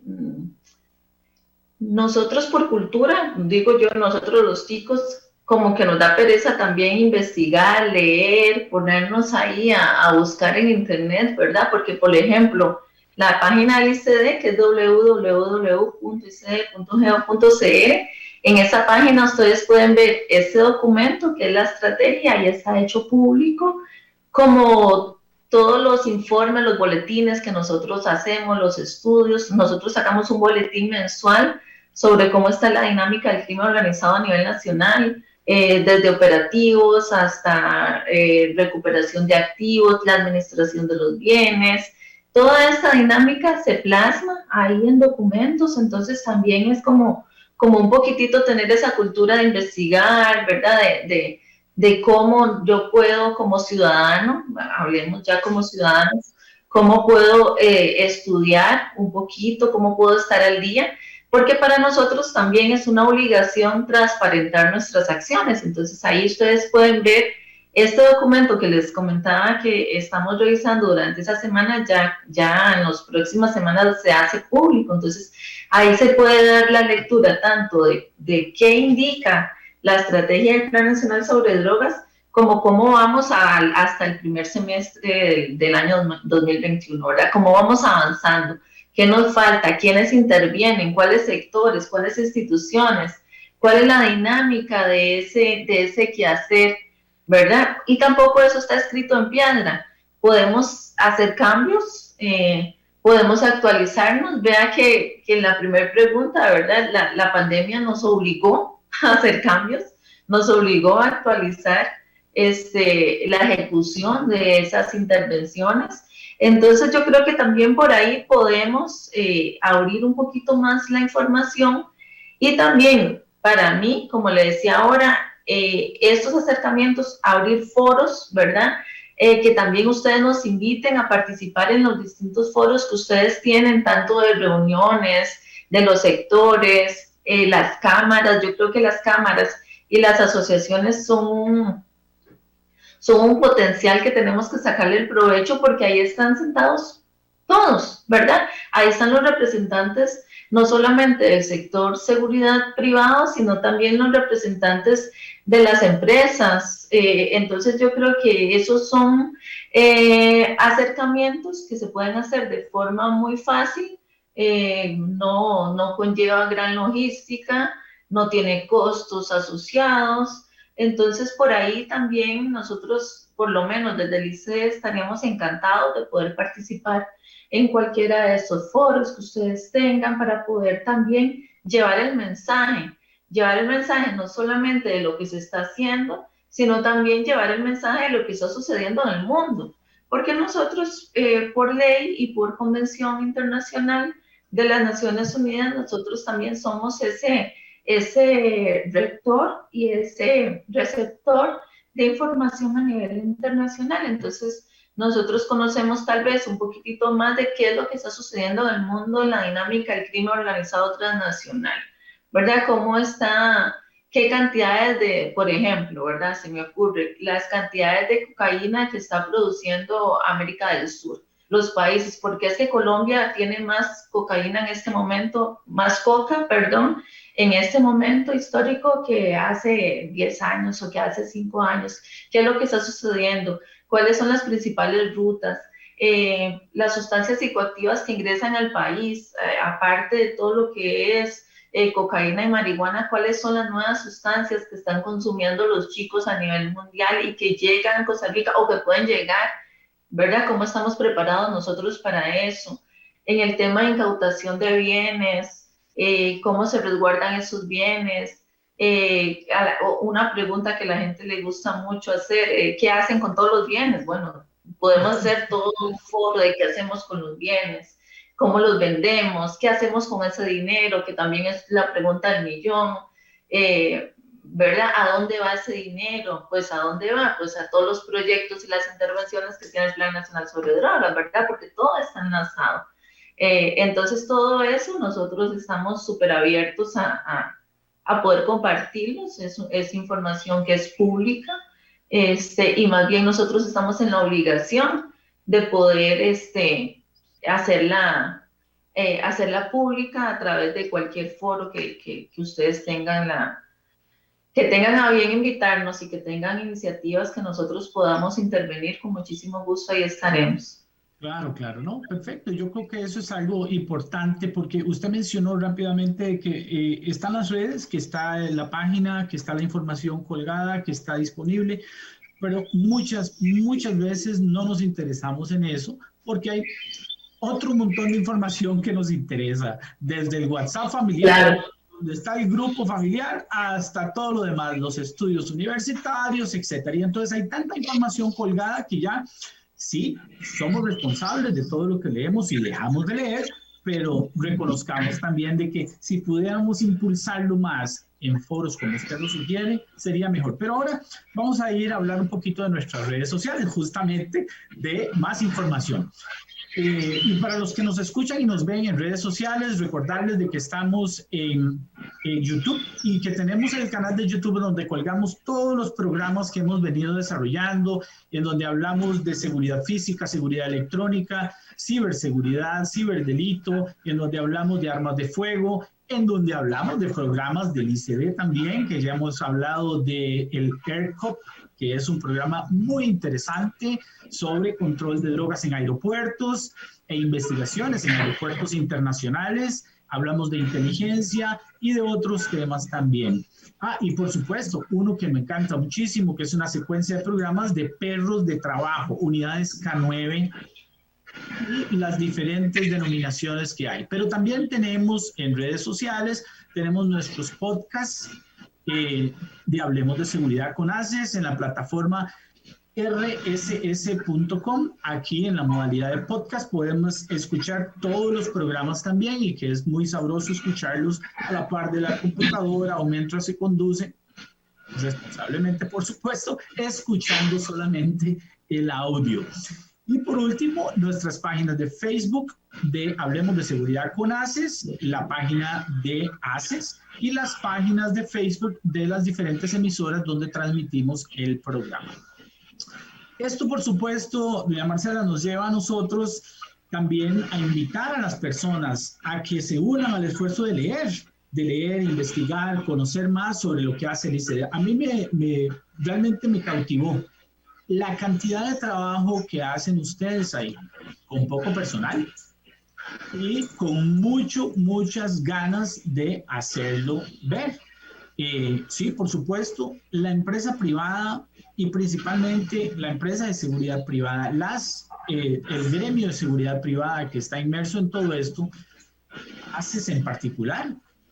nosotros por cultura, digo yo, nosotros los chicos, como que nos da pereza también investigar, leer, ponernos ahí a buscar en internet, ¿verdad? Porque, por ejemplo, la página del ICD, que es www.icd.go.cr, en esa página ustedes pueden ver este documento, que es la estrategia, y está hecho público, como todos los informes, los boletines que nosotros hacemos, los estudios. Nosotros sacamos un boletín mensual sobre cómo está la dinámica del crimen organizado a nivel nacional, desde operativos hasta recuperación de activos, la administración de los bienes. Toda esta dinámica se plasma ahí en documentos, entonces también es como un poquitito tener esa cultura de investigar, ¿verdad? De cómo yo puedo como ciudadano, hablemos ya como ciudadanos, cómo puedo estudiar un poquito, cómo puedo estar al día, porque para nosotros también es una obligación transparentar nuestras acciones. Entonces ahí ustedes pueden ver este documento que les comentaba que estamos revisando durante esa semana, ya en las próximas semanas se hace público. Entonces ahí se puede dar la lectura tanto de qué indica la estrategia del Plan Nacional sobre Drogas, como cómo vamos hasta el primer semestre del año 2021, ¿verdad? Cómo vamos avanzando, qué nos falta, quiénes intervienen, cuáles sectores, cuáles instituciones, cuál es la dinámica de ese quehacer, ¿verdad? Y tampoco eso está escrito en piedra. Podemos hacer cambios, podemos actualizarnos. Vea que en la primera pregunta, ¿verdad? La pandemia nos obligó a hacer cambios, nos obligó a actualizar la ejecución de esas intervenciones. Entonces yo creo que también por ahí podemos abrir un poquito más la información, y también para mí, como le decía ahora, estos acercamientos, abrir foros, ¿verdad? que también ustedes nos inviten a participar en los distintos foros que ustedes tienen, tanto de reuniones, de los sectores, las cámaras. Yo creo que las cámaras y las asociaciones son un potencial que tenemos que sacarle el provecho, porque ahí están sentados todos, ¿verdad? Ahí están los representantes no solamente del sector seguridad privado, sino también los representantes de las empresas. Entonces yo creo que esos son acercamientos que se pueden hacer de forma muy fácil, no conlleva gran logística, no tiene costos asociados. Entonces, por ahí también nosotros, por lo menos desde el ICE, estaríamos encantados de poder participar en cualquiera de estos foros que ustedes tengan, para poder también llevar el mensaje no solamente de lo que se está haciendo, sino también llevar el mensaje de lo que está sucediendo en el mundo. Porque nosotros, por ley y por convención internacional de las Naciones Unidas, nosotros también somos ese rector y ese receptor de información a nivel internacional. Entonces, nosotros conocemos tal vez un poquitito más de qué es lo que está sucediendo en el mundo, en la dinámica del crimen organizado transnacional, ¿verdad? Cómo está, qué cantidades de, por ejemplo, ¿verdad? Se me ocurre, las cantidades de cocaína que está produciendo América del Sur, los países, porque es que Colombia tiene más cocaína en este momento, más coca, perdón, en este momento histórico que hace 10 años o que hace 5 años. ¿Qué es lo que está sucediendo? ¿Cuáles son las principales rutas? Las sustancias psicoactivas que ingresan al país, aparte de todo lo que es cocaína y marihuana, ¿cuáles son las nuevas sustancias que están consumiendo los chicos a nivel mundial y que llegan a Costa Rica o que pueden llegar, ¿verdad? ¿Cómo estamos preparados nosotros para eso? En el tema de incautación de bienes, cómo se resguardan esos bienes. Una pregunta que a la gente le gusta mucho hacer, ¿qué hacen con todos los bienes? Bueno, podemos hacer todo un foro de qué hacemos con los bienes, cómo los vendemos, qué hacemos con ese dinero, que también es la pregunta del millón, ¿verdad? ¿A dónde va ese dinero? Pues ¿a dónde va? Pues a todos los proyectos y las intervenciones que tiene el Plan Nacional sobre Drogas, ¿verdad? Porque todo está enlazado. Entonces todo eso nosotros estamos súper abiertos a poder compartirlos. Es información que es pública, y más bien nosotros estamos en la obligación de poder hacerla pública a través de cualquier foro que ustedes tengan que tengan a bien invitarnos y que tengan iniciativas que nosotros podamos intervenir. Con muchísimo gusto ahí estaremos. Claro, no, perfecto. Yo creo que eso es algo importante, porque usted mencionó rápidamente que están las redes, que está la página, que está la información colgada, que está disponible, pero muchas veces no nos interesamos en eso, porque hay otro montón de información que nos interesa, desde el WhatsApp familiar, claro, donde está el grupo familiar, hasta todo lo demás, los estudios universitarios, etcétera. Y entonces hay tanta información colgada que ya sí, somos responsables de todo lo que leemos y dejamos de leer, pero reconozcamos también de que si pudiéramos impulsarlo más en foros como usted lo sugiere, sería mejor. Pero ahora vamos a ir a hablar un poquito de nuestras redes sociales, justamente de más información. Y para los que nos escuchan y nos ven en redes sociales, recordarles de que estamos en YouTube y que tenemos el canal de YouTube donde colgamos todos los programas que hemos venido desarrollando, en donde hablamos de seguridad física, seguridad electrónica, ciberseguridad, ciberdelito, en donde hablamos de armas de fuego, en donde hablamos de programas del ICD también, que ya hemos hablado del ERCOP, que es un programa muy interesante sobre control de drogas en aeropuertos e investigaciones en aeropuertos internacionales. Hablamos de inteligencia y de otros temas también. Y por supuesto, uno que me encanta muchísimo, que es una secuencia de programas de perros de trabajo, unidades K9, y las diferentes denominaciones que hay. Pero también tenemos en redes sociales, tenemos nuestros podcasts de Hablemos de Seguridad con ACES en la plataforma rss.com. Aquí en la modalidad de podcast podemos escuchar todos los programas también, y que es muy sabroso escucharlos a la par de la computadora o mientras se conduce, responsablemente por supuesto, escuchando solamente el audio. Y por último, nuestras páginas de Facebook de Hablemos de Seguridad con ACES, la página de ACES y las páginas de Facebook de las diferentes emisoras donde transmitimos el programa. Esto, por supuesto, doña Marcela, nos lleva a nosotros también a invitar a las personas a que se unan al esfuerzo de leer, investigar, conocer más sobre lo que hace el ICD. A mí realmente me cautivó la cantidad de trabajo que hacen ustedes ahí, con poco personal y con muchas ganas de hacerlo ver. Sí, por supuesto, la empresa privada y principalmente la empresa de seguridad privada, el gremio de seguridad privada que está inmerso en todo esto, ACES en particular,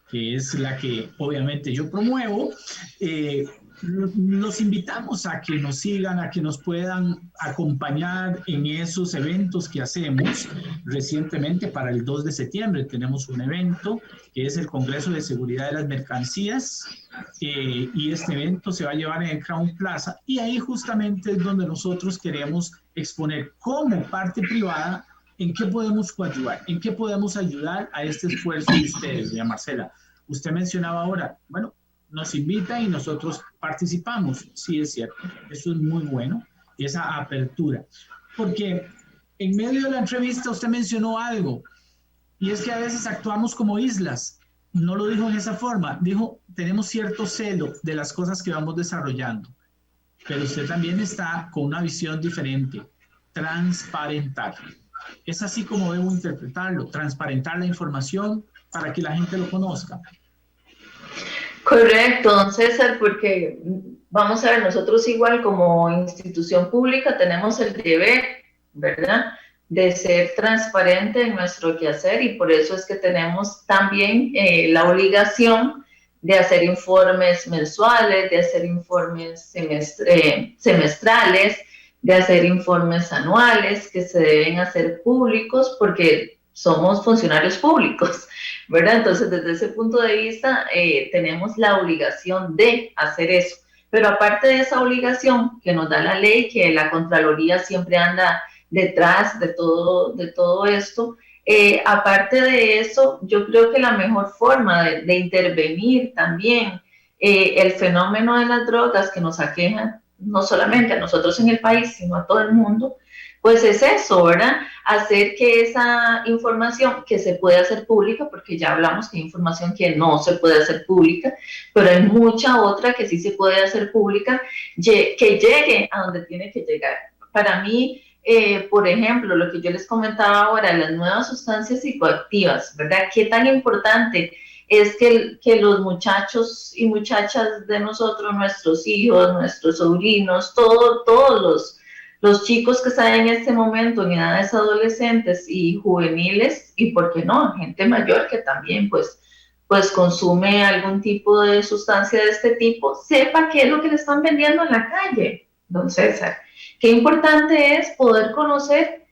que es la que obviamente yo promuevo, los invitamos a que nos sigan, a que nos puedan acompañar en esos eventos que hacemos. Recientemente, para el 2 de septiembre, tenemos un evento que es el Congreso de Seguridad de las Mercancías, y este evento se va a llevar en el Crown Plaza, y ahí justamente es donde nosotros queremos exponer como parte privada en qué podemos coadyuvar, en qué podemos ayudar a este esfuerzo de ustedes, doña Marcela. Usted mencionaba ahora, bueno, nos invita y nosotros participamos. Sí, es cierto, eso es muy bueno, esa apertura. Porque en medio de la entrevista usted mencionó algo, y es que a veces actuamos como islas. No lo dijo en esa forma, dijo, tenemos cierto celo de las cosas que vamos desarrollando, pero usted también está con una visión diferente, transparentar. Es así como debo interpretarlo, transparentar la información para que la gente lo conozca. Correcto, don César, porque vamos a ver, nosotros igual como institución pública tenemos el deber, ¿verdad?, de ser transparente en nuestro quehacer, y por eso es que tenemos también la obligación de hacer informes mensuales, de hacer informes semestrales, de hacer informes anuales que se deben hacer públicos porque somos funcionarios públicos, ¿verdad? Entonces, desde ese punto de vista, tenemos la obligación de hacer eso. Pero aparte de esa obligación que nos da la ley, que la Contraloría siempre anda detrás de todo esto, aparte de eso, yo creo que la mejor forma de intervenir también el fenómeno de las drogas que nos aquejan, no solamente a nosotros en el país, sino a todo el mundo, pues es eso, ¿verdad? Hacer que esa información que se puede hacer pública, porque ya hablamos que hay información que no se puede hacer pública, pero hay mucha otra que sí se puede hacer pública, que llegue a donde tiene que llegar. Para mí, por ejemplo, lo que yo les comentaba ahora, las nuevas sustancias psicoactivas, ¿verdad? Qué tan importante es que los muchachos y muchachas de nosotros, nuestros hijos, nuestros sobrinos, todos los chicos que están en este momento en edades adolescentes y juveniles, y por qué no, gente mayor que también pues consume algún tipo de sustancia de este tipo, sepa qué es lo que le están vendiendo en la calle, don César. Qué importante es poder conocer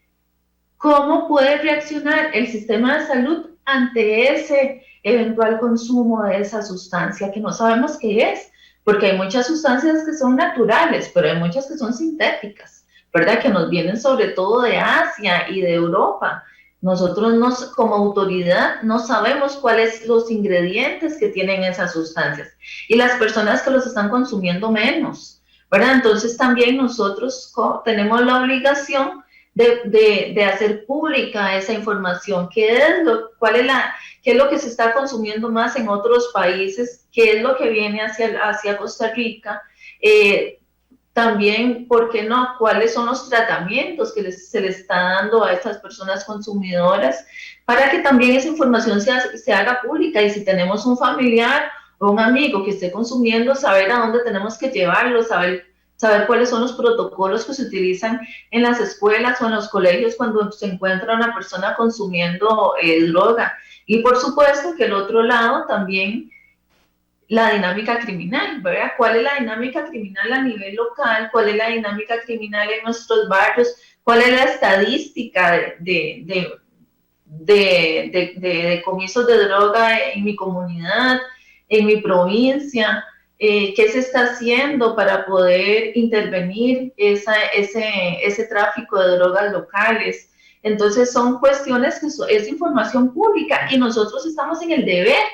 cómo puede reaccionar el sistema de salud ante ese eventual consumo de esa sustancia que no sabemos qué es, porque hay muchas sustancias que son naturales, pero hay muchas que son sintéticas, ¿verdad? Que nos vienen sobre todo de Asia y de Europa. Nosotros como autoridad no sabemos cuáles son los ingredientes que tienen esas sustancias, y las personas que los están consumiendo menos, ¿verdad? Entonces también nosotros tenemos la obligación de hacer pública esa información, qué es lo que se está consumiendo más en otros países, qué es lo que viene hacia Costa Rica, también, ¿por qué no?, cuáles son los tratamientos que se le está dando a estas personas consumidoras, para que también esa información se haga pública, y si tenemos un familiar o un amigo que esté consumiendo, saber a dónde tenemos que llevarlo, saber cuáles son los protocolos que se utilizan en las escuelas o en los colegios cuando se encuentra una persona consumiendo droga. Y por supuesto que el otro lado también, la dinámica criminal, ¿verdad? ¿Cuál es la dinámica criminal a nivel local? ¿Cuál es la dinámica criminal en nuestros barrios? ¿Cuál es la estadística de decomisos de droga en mi comunidad, en mi provincia? qué se está haciendo para poder intervenir ese tráfico de drogas locales. Entonces son cuestiones que es información pública y nosotros estamos en el deber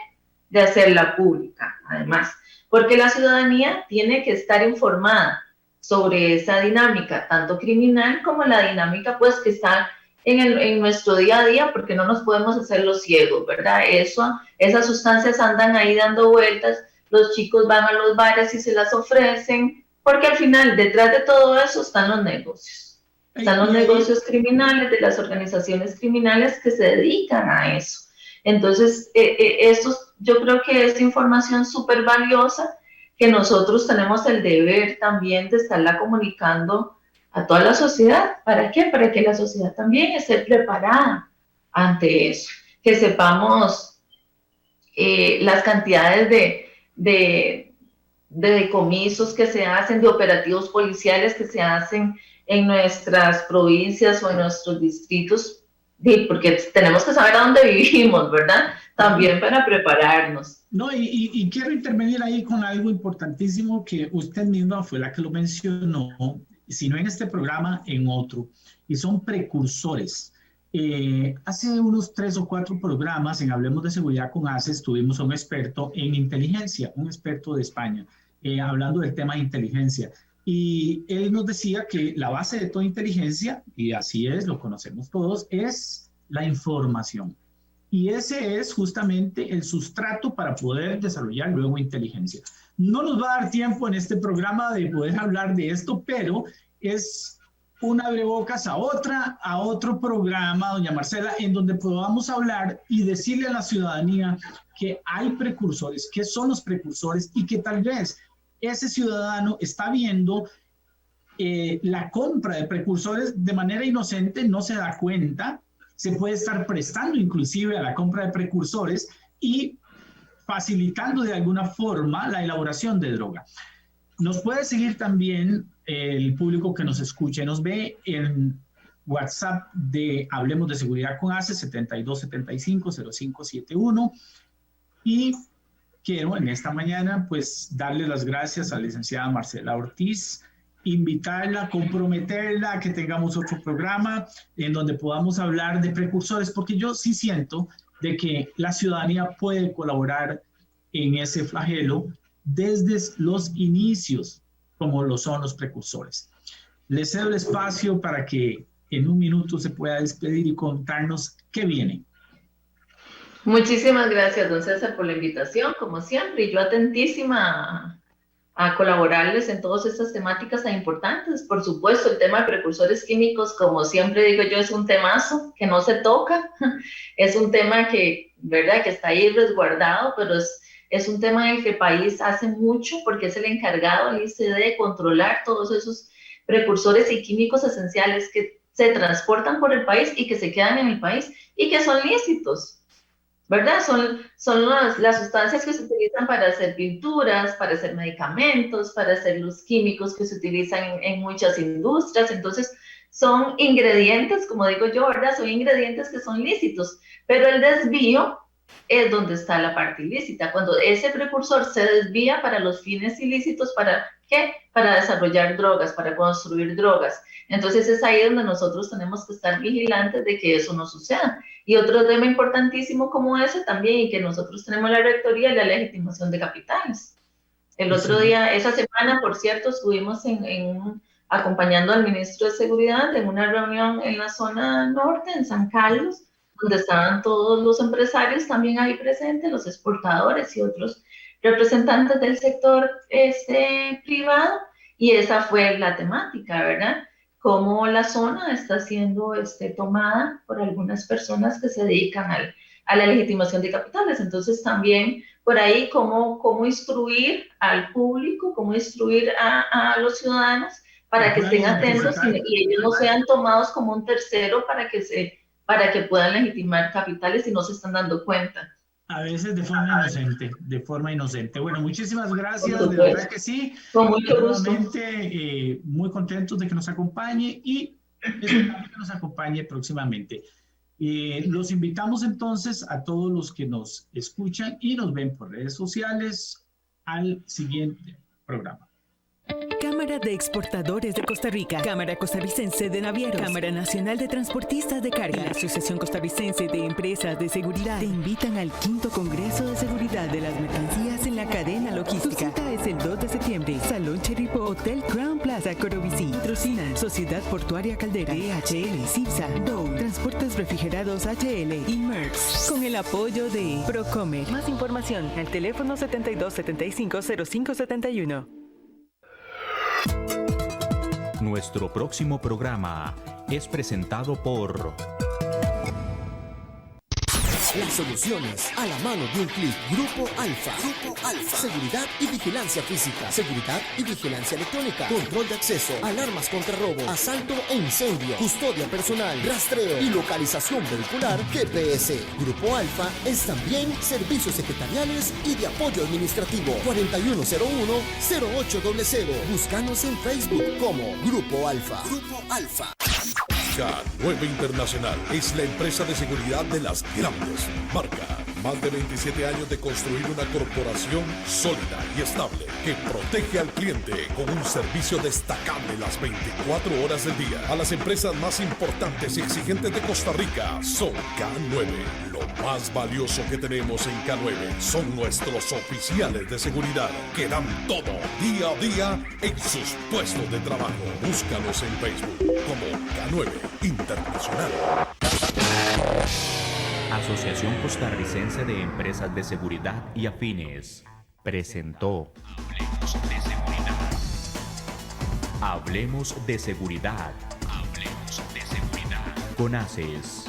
de hacerla pública, además, porque la ciudadanía tiene que estar informada sobre esa dinámica, tanto criminal como la dinámica pues que está en nuestro día a día, porque no nos podemos hacer los ciegos, ¿verdad? Esas sustancias andan ahí dando vueltas, los chicos van a los bares y se las ofrecen, porque al final detrás de todo eso están los negocios. Están los negocios criminales de las organizaciones criminales que se dedican a eso. Entonces, yo creo que es información súper valiosa que nosotros tenemos el deber también de estarla comunicando a toda la sociedad. ¿Para qué? Para que la sociedad también esté preparada ante eso, que sepamos las cantidades de decomisos que se hacen, de operativos policiales que se hacen en nuestras provincias o en nuestros distritos, porque tenemos que saber a dónde vivimos, ¿verdad? También para prepararnos. No, y quiero intervenir ahí con algo importantísimo que usted misma fue la que lo mencionó, si no en este programa, en otro, y son precursores. Hace unos 3 o 4 programas en Hablemos de Seguridad con ACES tuvimos a un experto en inteligencia, un experto de España, hablando del tema de inteligencia. Y él nos decía que la base de toda inteligencia, y así es, lo conocemos todos, es la información. Y ese es justamente el sustrato para poder desarrollar luego inteligencia. No nos va a dar tiempo en este programa de poder hablar de esto, pero es un abrebocas a otro programa, doña Marcela, en donde podamos hablar y decirle a la ciudadanía que hay precursores, qué son los precursores y que tal vez ese ciudadano está viendo la compra de precursores de manera inocente, no se da cuenta, se puede estar prestando inclusive a la compra de precursores y facilitando de alguna forma la elaboración de droga. Nos puede seguir también el público que nos escuche, nos ve en WhatsApp de Hablemos de Seguridad con ACES 7275-0571 y quiero en esta mañana pues darle las gracias a la licenciada Marcela Ortiz, invitarla, comprometerla a que tengamos otro programa en donde podamos hablar de precursores, porque yo sí siento de que la ciudadanía puede colaborar en ese flagelo desde los inicios, como lo son los precursores. Les cedo el espacio para que en un minuto se pueda despedir y contarnos qué viene. Muchísimas gracias, don César, por la invitación, como siempre, y yo atentísima a colaborarles en todas estas temáticas tan importantes. Por supuesto, el tema de precursores químicos, como siempre digo yo, es un temazo que no se toca, es un tema que, ¿verdad?, que está ahí resguardado, pero es un tema en el que el país hace mucho porque es el encargado, el ICD, de controlar todos esos precursores y químicos esenciales que se transportan por el país y que se quedan en el país y que son lícitos, ¿verdad? Son las sustancias que se utilizan para hacer pinturas, para hacer medicamentos, para hacer los químicos que se utilizan en muchas industrias. Entonces, son ingredientes, como digo yo, ¿verdad? Son ingredientes que son lícitos, pero el desvío es donde está la parte ilícita. Cuando ese precursor se desvía para los fines ilícitos, ¿para qué? Para desarrollar drogas, para construir drogas. Entonces es ahí donde nosotros tenemos que estar vigilantes de que eso no suceda. Y otro tema importantísimo como ese también, y que nosotros tenemos la rectoría, es la legitimación de capitales. El otro día, esa semana, por cierto, estuvimos acompañando al ministro de Seguridad en una reunión en la zona norte, en San Carlos, donde estaban todos los empresarios también ahí presentes, los exportadores y otros representantes del sector privado, y esa fue la temática, ¿verdad? Cómo la zona está siendo tomada por algunas personas que se dedican a la legitimación de capitales. Entonces también por ahí cómo instruir al público, cómo instruir a los ciudadanos para que estén atentos y ellos no sean tomados como un tercero para que puedan legitimar capitales y no se están dando cuenta. A veces de forma inocente. Bueno, muchísimas gracias, de verdad que sí. Con mucho gusto. Muy contentos de que nos acompañe y esperamos que nos acompañe próximamente. Los invitamos entonces a todos los que nos escuchan y nos ven por redes sociales, al siguiente programa. Cámara de Exportadores de Costa Rica, Cámara Costarricense de Navieros, Cámara Nacional de Transportistas de Carga, la Asociación Costarricense de Empresas de Seguridad te invitan al 5º Congreso de Seguridad de las Mercancías en la Cadena Logística. Tu cita es el 2 de septiembre, Salón Cheripo, Hotel Crown Plaza, Corobicí. Patrocinan Sociedad Portuaria Caldera, DHL, CIPSA, Dow, Transportes Refrigerados HL y Merckx, con el apoyo de Procomer. Más información al teléfono 7275-0571. Nuestro próximo programa es presentado por... Las soluciones a la mano de un clic. Grupo Alfa. Grupo Alfa. Seguridad y vigilancia física. Seguridad y vigilancia electrónica. Control de acceso. Alarmas contra robo. Asalto e incendio. Custodia personal. Rastreo y localización vehicular. GPS. Grupo Alfa es también servicios secretariales y de apoyo administrativo. 4101-0800. Búscanos en Facebook como Grupo Alfa. Grupo Alfa. K9 Internacional es la empresa de seguridad de las grandes marcas. Más de 27 años de construir una corporación sólida y estable que protege al cliente con un servicio destacable las 24 horas del día. A las empresas más importantes y exigentes de Costa Rica son K9. Lo más valioso que tenemos en K9 son nuestros oficiales de seguridad que dan todo día a día en sus puestos de trabajo. Búscalos en Facebook como K9 Internacional. Asociación Costarricense de Empresas de Seguridad y Afines presentó Hablemos de Seguridad. Hablemos de Seguridad. Hablemos de Seguridad. Con ACES.